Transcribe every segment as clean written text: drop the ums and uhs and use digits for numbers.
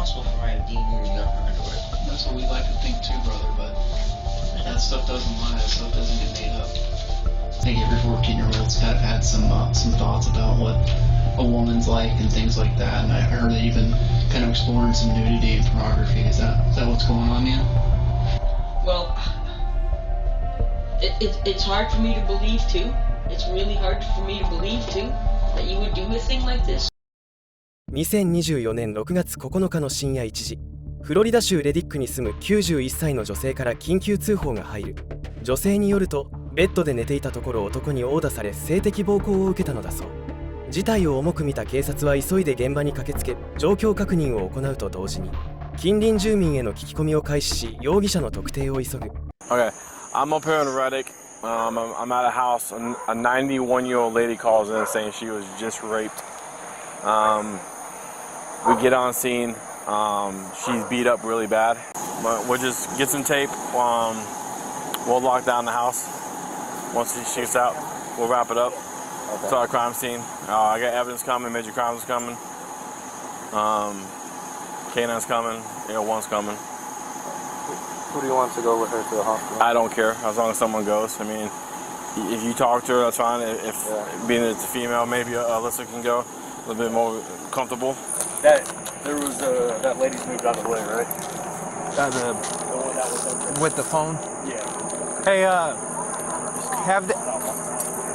responsible for my being in your underwear. That's what we like to think too, brother, but that stuff doesn't lie, that stuff doesn't get made up. I think every 14-year-old's had some thoughts about what a woman's like and things like that, and I heard that you've been kind of exploring some nudity and pornography. Is that what's going on, man? Well, it's hard for me to believe too. It's really hard for me to believe too that you would do a thing like this. 2024年6月9日の深夜1時、フロリダ州レディックに住む91歳の女性から緊急通報が入る。女性によると、ベッドで寝ていたところ男に殴打され性的暴行を受けたのだそう。事態を重く見た警察は急いで現場に駆けつけ、状況確認を行うと同時に近隣住民への聞き込みを開始し、容疑者の特定を急ぐ。 Okay, I'm up here in Reddick. I'm at a house. A 91-year-old lady calls in saying she was just raped. We get on scene. She's beat up really bad. We'll just get some tape. We'll lock down the house. Once she gets out, we'll wrap it up. Okay. It's our crime scene. I got evidence coming. Major crimes coming. K9's coming. AO1's coming. Who do you want to go with her to the hospital? I don't care as long as someone goes. I mean, if you talk to her, that's fine. If being it's a female, maybe Alyssa can go a little bit more comfortable. That lady's moved out of the way, right? The one that was up there. with the phone. Yeah. Hey,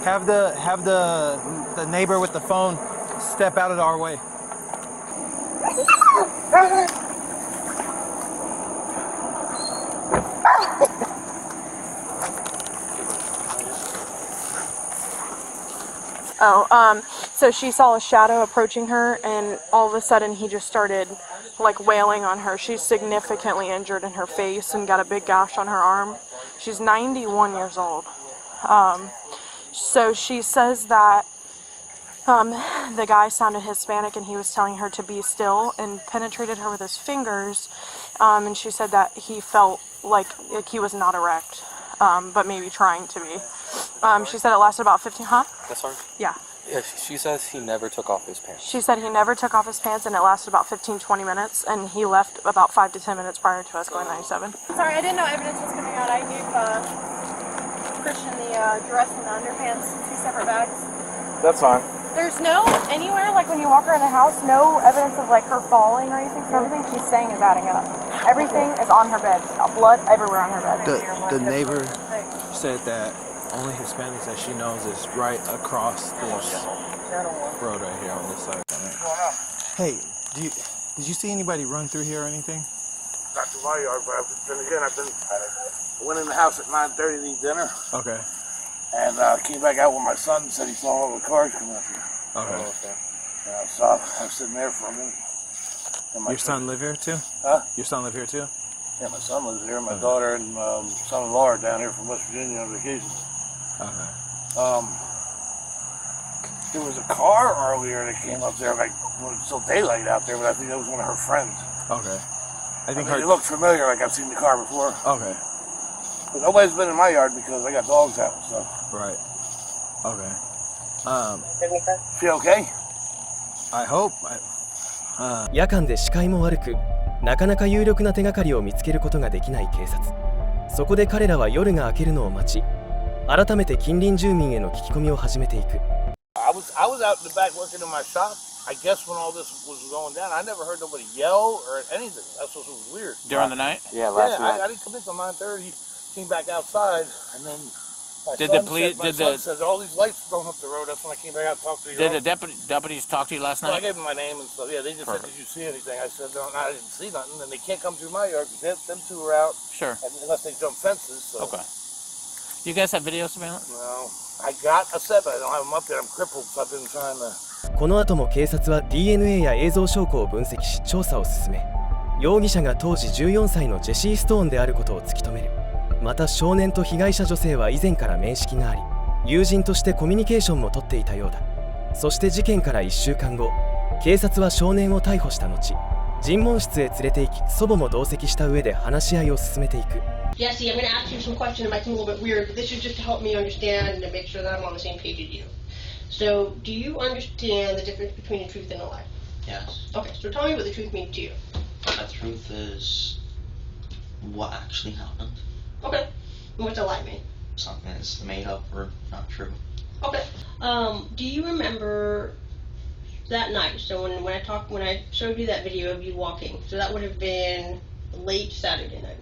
have the neighbor with the phone step out of our way. So she saw a shadow approaching her, and all of a sudden he just started like wailing on her. She's significantly injured in her face and got a big gash on her arm. She's 91 years old. So she says that the guy sounded Hispanic and he was telling her to be still and penetrated her with his fingers. And she said that he felt like he was not erect, but maybe trying to be. She said it lasted about 15, huh? That's fine. Yeah. Yeah, she says he never took off his pants. She said he never took off his pants and it lasted about 15-20 minutes, and he left about 5 to 10 minutes prior to us going 97. Sorry, I didn't know evidence was coming out. I gave Christian the dress and the underpants, 2 separate bags. That's fine. There's no, anywhere, like when you walk around the house, no evidence of like her falling or anything, so everything she's saying is adding up. Everything is on her bed. Blood everywhere on her bed. The neighbor said that only Hispanics that she knows is right across this road right here on this side. Hey, did you see anybody run through here or anything? Not to my yard, but I went in the house at 9:30 to eat dinner. Okay. And came back out with my son and said he saw all the cars coming up here. Okay. And I was sitting there for a minute. Your son live here too? Huh? Your son live here too? Yeah, my son lives here. My daughter and son-in-law are down here from West Virginia on vacation. Okay. There was a car earlier that came up there, like when it's still daylight out there, but I think that was one of her friends. Okay. I think it looked familiar, like I've seen the car before. Okay. But nobody's been in my yard because I got dogs out and stuff. Right. Okay. She okay? I hope. 夜間で視界も悪く、なかなか有力な手がかりを見つけることができない警察。そこで彼らは夜が明けるのを待ち、改めて近隣住民への聞き込みを始めていく。I was out in the back working in my shop. I guess when all this was going down, I never heard nobody yell or anything. That's what was weird. During the night? Yeah, last night. I didn't come in till 9:30. Came back outside, and then my son said all these lights going up the road. That's when I came back out and talked to you. Did the deputies talk to you last night? Well, I gave them my name and stuff. Yeah, they just said, "Did you see anything?" I said, "No, I didn't see nothing." And they can't come through my yard because them two are out. Sure. Unless they jump fences. So. Okay. You guys have video surveillance? No, I got a set, but I don't have them up there. I'm crippled, so I've been trying to. この後も警察は DNA や映像証拠を分析し調査を進め、容疑者が当時14歳のジェシー・ストーンであることを突き止める。また少年と被害者女性は以前から面識があり、友人としてコミュニケーションも取っていたようだ。そして事件から1週間後、警察は少年を逮捕した後、尋問室へ連れて行き、祖母も同席した上で話し合いを進めていく。Jesse, I'm going to ask you some questions. It might seem a little bit weird, but this is just to help me understand and to make sure that I'm on the same page as you. So, do you understand the difference between a truth and a lie? Yes. Okay, so tell me what the truth means to you. The truth is what actually happened. Okay. What's a lie mean? Something that's made up or not true. Okay. Do you remember that night? So when I showed you that video of you walking, so that would have been late Saturday night.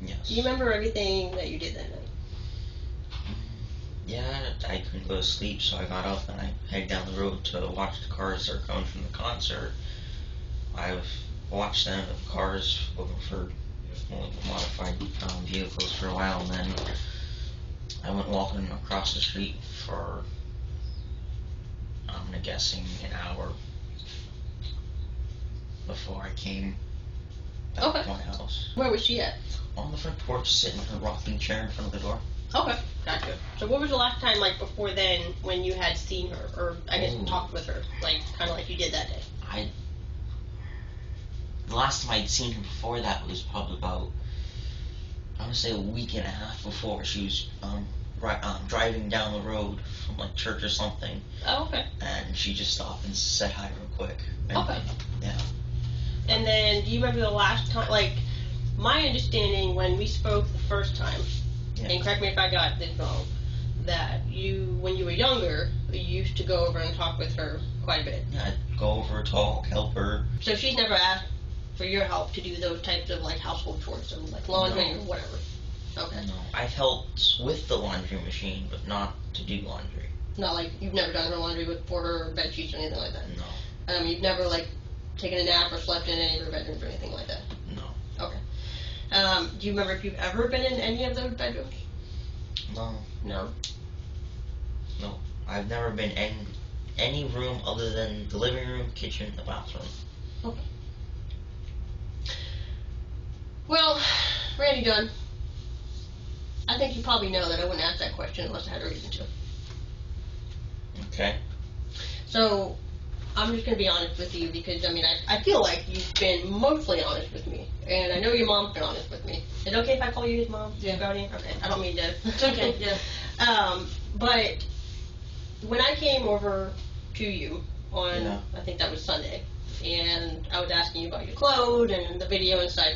Yes. Do you remember everything that you did that night? Yeah, I couldn't go to sleep, so I got up and I headed down the road to watch the cars that are coming from the concert. I've watched them, the cars, looking for modified vehicles for a while, and then I went walking across the street for, I'm guessing, an hour before I came back to my house. Where was she at? On the front porch, sitting in her rocking chair in front of the door. Okay, gotcha. So what was the last time, like, before then, when you had seen her, or I guess talked with her, like, kind of like you did that day? The last time I'd seen her before that was probably about, I want to say a week and a half before. She was driving down the road from, like, church or something. Oh, okay. And she just stopped and said hi real quick. And, okay. Yeah. And then, do you remember the last time, like, my understanding when we spoke the first time, and correct me if I got this wrong, that you, when you were younger, you used to go over and talk with her quite a bit. Yeah, I'd go over, talk, help her. So she's never asked for your help to do those types of, like, household chores, so, like, laundry or whatever? Okay. No, I've helped with the laundry machine, but not to do laundry. Not like, you've never done her laundry for her bed sheets or anything like that? No. You've never, like, taken a nap or slept in any of her bedrooms or anything like that? No. Okay. Do you remember if you've ever been in any of those bedrooms? No. No? No. I've never been in any room other than the living room, kitchen, the bathroom. Okay. Well, Randy Dunn, I think you probably know that I wouldn't ask that question unless I had a reason to. Okay. So, I'm just going to be honest with you because, I mean, I feel like you've been mostly honest with me. And I know your mom's been honest with me. Is it okay if I call you his mom? Yeah. Brody? Okay, I don't mean to. It's okay, yeah. But when I came over to you on, Yeah. I think that was Sunday, and I was asking you about your clothes and the video and such,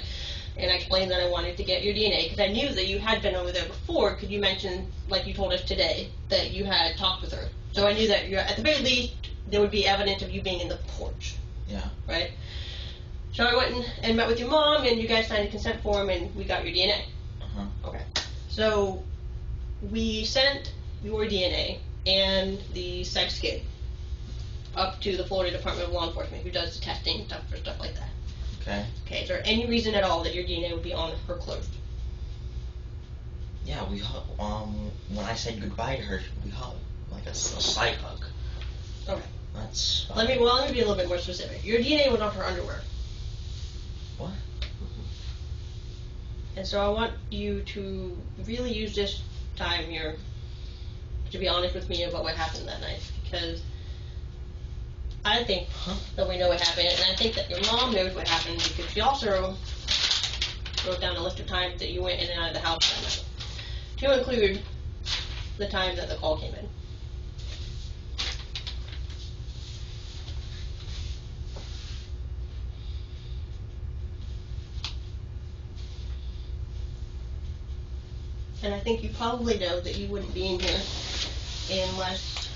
and I explained that I wanted to get your DNA because I knew that you had been over there before because you mentioned, like you told us today, that you had talked with her. So I knew that you're, at the very least, there would be evidence of you being in the porch. Yeah. Right? So I went and met with your mom, and you guys signed a consent form, and we got your DNA. Uh-huh. Okay. So we sent your DNA and the sex kit up to the Florida Department of Law Enforcement, who does the testing stuff for stuff like that. Okay. Okay. Is there any reason at all that your DNA would be on her clothes? Yeah, we when I said goodbye to her, we hugged, like a slight hug. Okay. That's. Let me be a little bit more specific. Your DNA was on her underwear. What? And so I want you to really use this time here to be honest with me about what happened that night, because I think that we know what happened, and I think that your mom knows what happened because she also wrote down a list of times that you went in and out of the house that night, to include the time that the call came in. And I think you probably know that you wouldn't be in here unless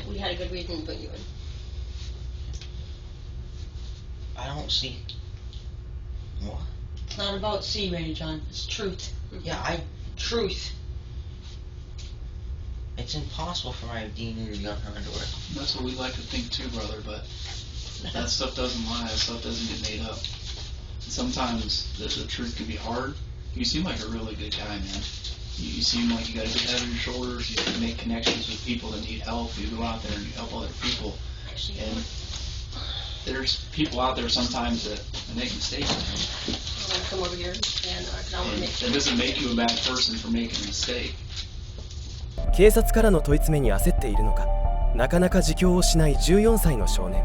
we had a good reason to put you in. I don't see. What? It's not about C, Randy John. It's truth. Yeah, Truth. It's impossible for my DNA to be on her underwear. That's what we like to think too, brother, but that stuff doesn't lie, that stuff doesn't get made up. Sometimes the truth can be hard. You seem like a really good guy, man. You seem like you got a good head on your shoulders, you make connections with people that need help, you go out there and you help other people. And there's people out there sometimes that make mistakes. I'm going to come over here and I want to make sure. It doesn't make you a bad person for making a mistake. 警察からの問い詰めに焦っているのか、なかなか自供をしない14歳の少年。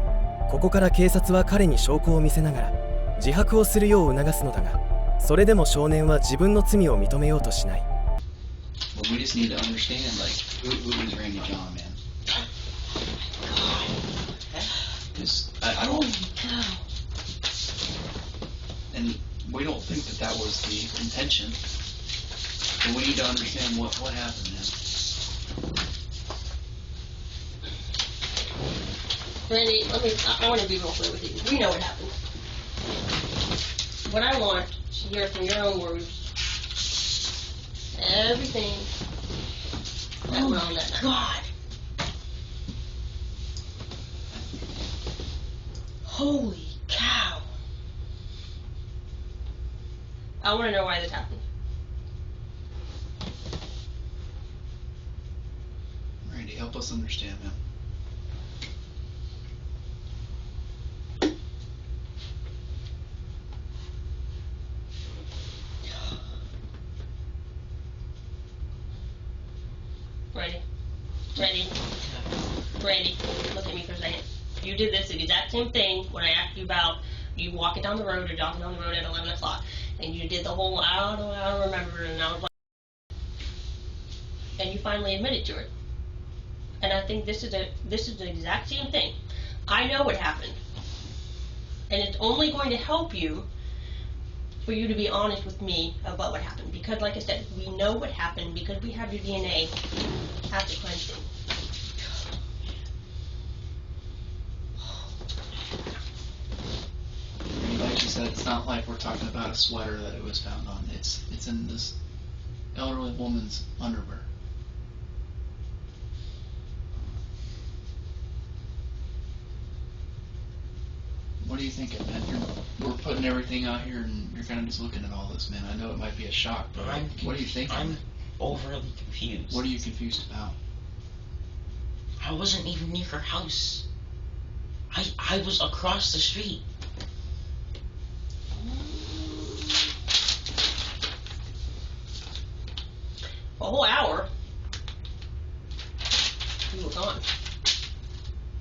ここから警察は彼に証拠を見せながら自白をするよう促すのだが、それでも少年は自分の罪を認めようとしない。But we just need to understand, like, who is Randy John, man? Because I don't. we don't think that that was the intention. But we need to understand what happened then. Randy, I want to be real clear with you. We know what happened. What I want to hear from your own words, everything that went on that night. God. Holy cow. I want to know why this happened. Randy, help us understand, man. Randy, look at me for a second. You did this exact same thing when I asked you about you walking down the road or jogging down the road at 11 o'clock. And you did the whole, I don't remember, and I was like, and you finally admitted to it. And I think this is the exact same thing. I know what happened. And it's only going to help you for you to be honest with me about what happened. Because like I said, we know what happened because we have your DNA at the crime scene. Like you said, it's not like we're talking about a sweater that it was found on. It's in this elderly woman's underwear. What are you thinking, man? We're putting everything out here, and you're kind of just looking at all this, man. I know it might be a shock, but what are you thinking? I'm overly confused. What are you confused about? I wasn't even near her house. I was across the street. A whole hour. You were gone.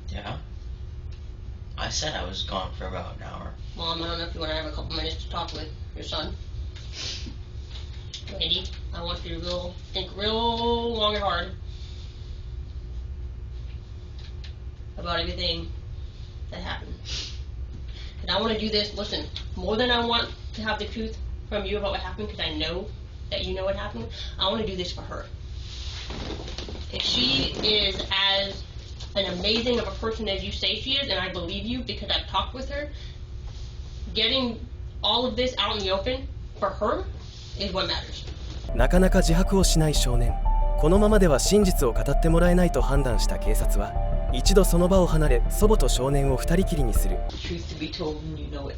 Yeah. I said I was gone for about an hour. Mom, I don't know if you want to have a couple minutes to talk with your son. Randy, I want you to think real long and hard about everything that happened. And I want to do this, listen, more than I want to have the truth from you about what happened, because I know that you know what happened, I want to do this for her. If she is as an amazing of a person as you say she is, and I believe you because I've talked with her, getting all of this out in the open for her is what matters. なかなか自白をしない少年。このままでは真実を語ってもらえないと判断した警察は、一度その場を離れ、祖母と少年を二人きりにする。 Truth to be told, and you know it.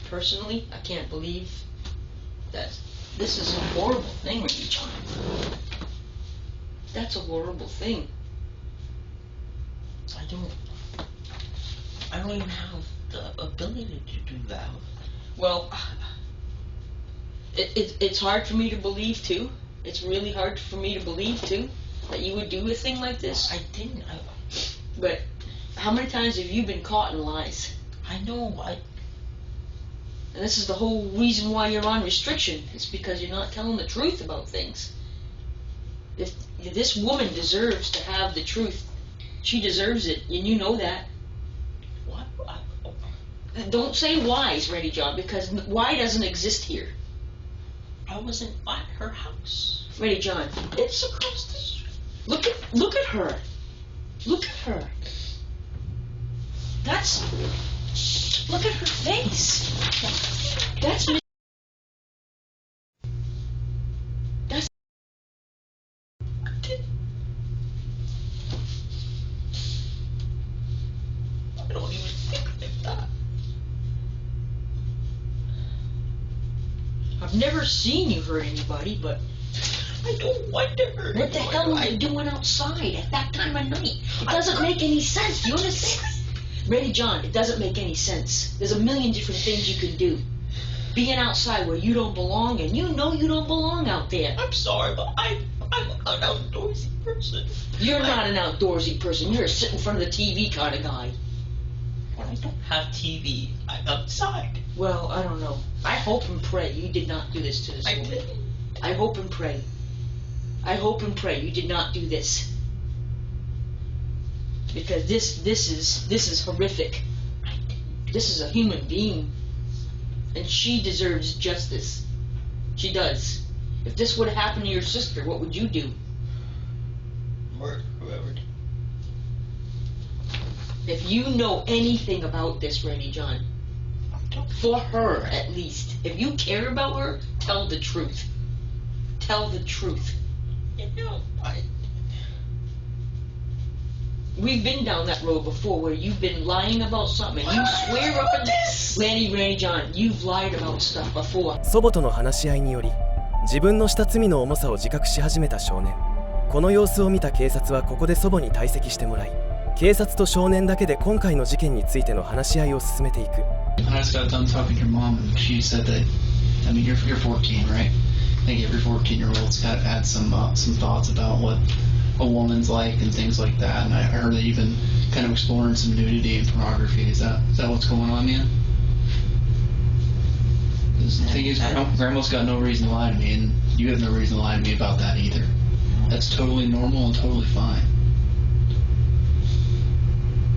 Personally, I can't believe that this is a horrible thing with each other. That's a horrible thing. I don't even have the ability to do that. Well, it's hard for me to believe too. It's really hard for me to believe too that you would do a thing like this. I didn't. But how many times have you been caught in lies? I know. And this is the whole reason why you're on restriction. It's because you're not telling the truth about things. If this woman deserves to have the truth. She deserves it, and you know that. What? Don't say why's, Ready John, because why doesn't exist here. I wasn't at her house. Ready John, it's across the street. Look at her. Look at her. Look at her face. That's I don't even think like that. I've never seen you hurt anybody, but I don't want to hurt what the hell are you doing outside at that time of night? It doesn't make any sense. Do you understand? Ready, John, it doesn't make any sense. There's a million different things you can do. Being outside where you don't belong, and you know you don't belong out there. I'm sorry, but I'm an outdoorsy person. You're not an outdoorsy person. You're a sit in front of the TV kind of guy. When I don't have TV, I'm outside. Well, I don't know. I hope and pray you did not do this to this woman. Didn't. I hope and pray. I hope and pray you did not do this. Because this is horrific. I didn't This is a human being, and she deserves justice. She does. If this would have happened to your sister, what would you do? Murder whoever did. If you know anything about this, Randy John, for her at least, if you care about her, tell the truth. Tell the truth. We've been down that road before where you've been lying about something and you swear up and Randy John, you've lied about stuff before. 祖母との話し合いにより自分のした罪の重さを自覚し始めた少年。この様子を見た警察はここで祖母に退席してもらい、警察と少年だけで今回の事件についての話し合いを進めていく。I just got done talking to your mom, and she said that, I mean, you're 14, right? I think every 14-year-old's got had some thoughts about what a woman's like and things like that. And I heard that you've been kind of exploring some nudity and pornography. Is that what's going on, man? The thing is, Grandma's got no reason to lie to me, and you have no reason to lie to me about that either. That's totally normal and totally fine.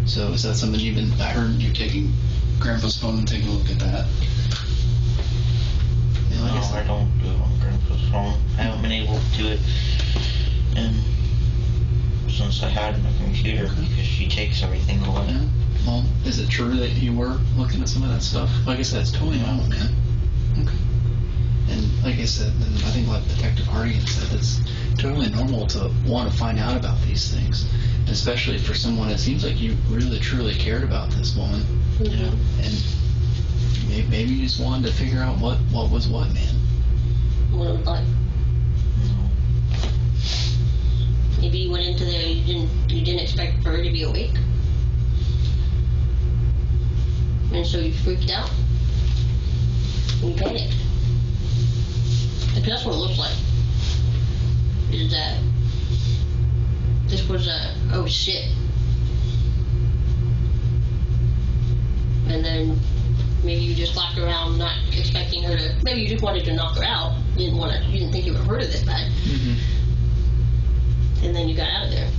So is that something I heard you're taking Grandpa's phone and taking a look at that? No, I don't do it on Grandpa's phone. I haven't been able to do it since I had my computer because she takes everything away. Yeah. Well, is it true that you were looking at some of that stuff? Like I said, it's totally normal, man. Okay. And like I said, and I think like Detective Hardy said, it's totally normal to want to find out about these things, especially for someone. It seems like you really truly cared about this woman. Yeah. And maybe you just wanted to figure out what was what, man. What it was like. Maybe you went into there, you didn't expect her to be awake. And so you freaked out. And panicked. Because that's what it looks like. Is that this was oh shit. And then maybe you just walked around not expecting her to, maybe you just wanted to knock her out. You didn't think you would hurt her this bad. Mm-hmm. And then you got out of there.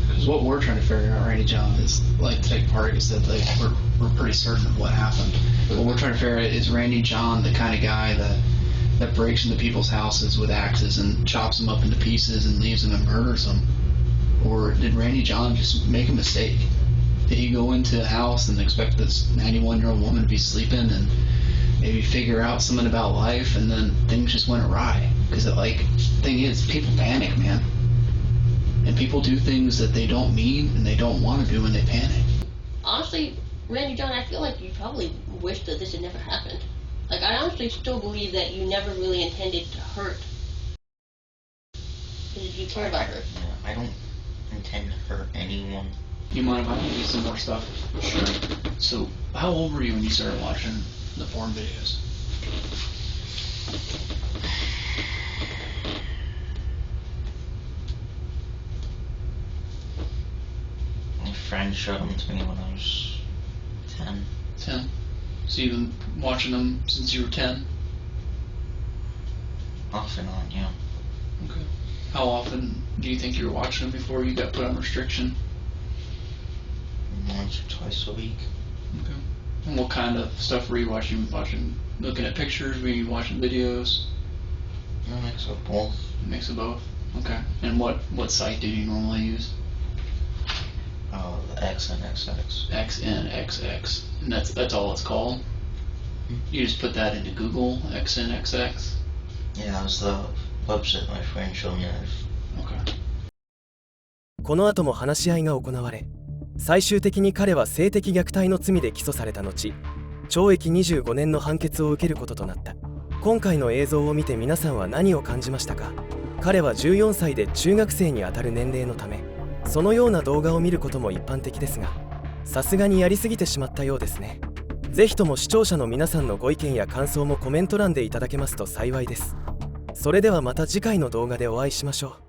Because what we're trying to figure out, Randy John, is like Detective Hardy said, like we're pretty certain of what happened. What we're trying to figure out is Randy John the kind of guy that breaks into people's houses with axes and chops them up into pieces and leaves them and murders them? Or did Randy John just make a mistake? Did he go into a house and expect this 91-year-old woman to be sleeping and maybe figure out something about life, and then things just went awry? Because thing is, people panic, man. And people do things that they don't mean and they don't want to do when they panic. Honestly, Randy John, I feel like you probably wish that this had never happened. Like, I honestly still believe that you never really intended to hurt. Because you care about her. Yeah, I don't intend to hurt anyone. You mind if I give you some more stuff? Sure. So, how old were you when you started watching the porn videos? My friend showed them to me when I was 10. 10? So you've been watching them since you were 10? Off and on, yeah. Okay. How often do you think you were watching them before you got put on restriction? Once or twice a week. Okay. And what kind of stuff were you watching? Looking at pictures? Were you watching videos? A mix of both. A mix of both? Okay. And what site do you normally use? The XNXX. XNXX. And that's all it's called? You just put that into Google, XNXX? Yeah, that was the website my friend showed me. Okay. この後も話し合いが行われ、最終的に彼は性的虐待の罪で起訴された後、懲役25年の判決を受けることとなった。今回の映像を見て皆さんは何を感じましたか？彼は14歳で中学生にあたる年齢のため、そのような動画を見ることも一般的ですが、さすがにやりすぎてしまったようですね。ぜひとも視聴者の皆さんのご意見や感想もコメント欄でいただけますと幸いです。それではまた次回の動画でお会いしましょう。